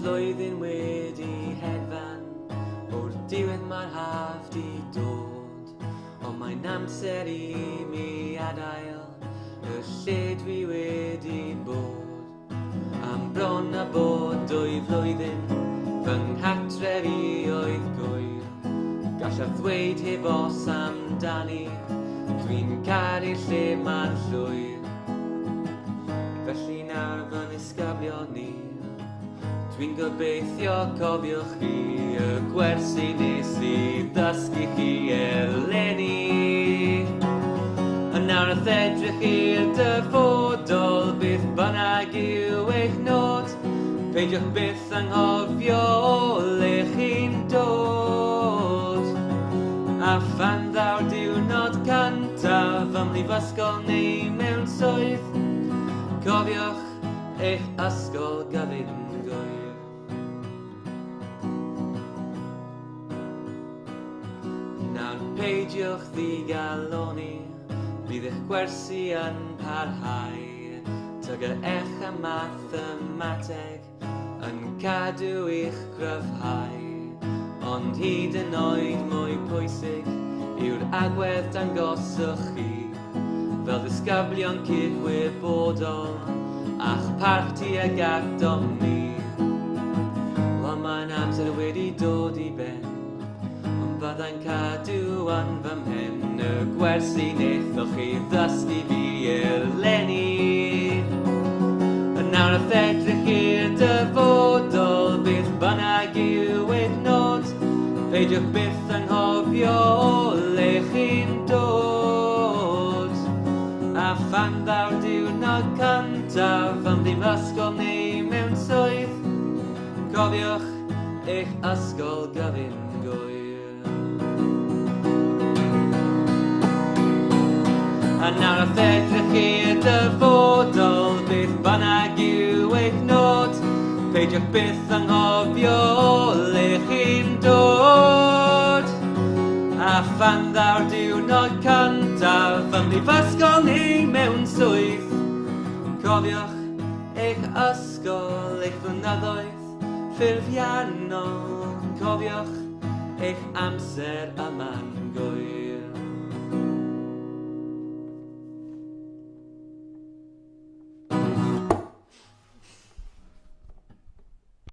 flwyddyn wedi hedfan, o'r diwedd mae'r haf di dod, ond mae'n amser i mi adael y lle dwi wedi bod. Am bron a bod 2 flwyddyn, fy nghartref i oedd gwyr, gallaf ddweud heb os amdani, dwi'n caru'r lle ma'n llwyr. Felly nawr fy nisgablion ni, dwi'n gobeithio cofiwch chi y gwersi nes i ddysgu chi eleni. A nawr wrth edrych i'r dyfodol, beth bynnag yw eich nod, peidiwch byth anghofio o le chi'n dod. A phan ddaw'r diwrnod cyntaf ym mhrifysgol neu mewn swydd, cofiwch eich ysgol gyfungwyr. Nawr peidiwch ddigaloni, bydd eich gwersi yn parhau, tyga eich y mathemateg yn cadw i'ch gryfhau. Ond hyd yn oed mwy pwysig yw'r agwedd dangoswch chi, fel ddisgyblion cydwybodol a'ch parti ag atomi. Wel mae'n amser wedi dod i ben, ond byddai'n cadw yn fy mhen y gwersi nethoch chi ddysgu fi eleni. A nawr wrth edrych i'r dyfodol, beth bynnag yw eich nod, peidiwch byth anghofio o le chi'n dod. A phan ddaw'r diwrnod cyntaf ym mhrifysgol neu mewn swydd, cofiwch eich ysgol gyfungwyr. A nawr wrth edrych i'r dyfodol, beth bynnag yw eich nod, peidiwch byth anghofio o le chi'n dod. A phan ddaw'r diwrnod cyntaf ym mhrifysgol neu mewn swydd, cofiwch eich ysgol, eich flynyddoedd ffurfiannol, cofiwch eich amser yma'n gwyr.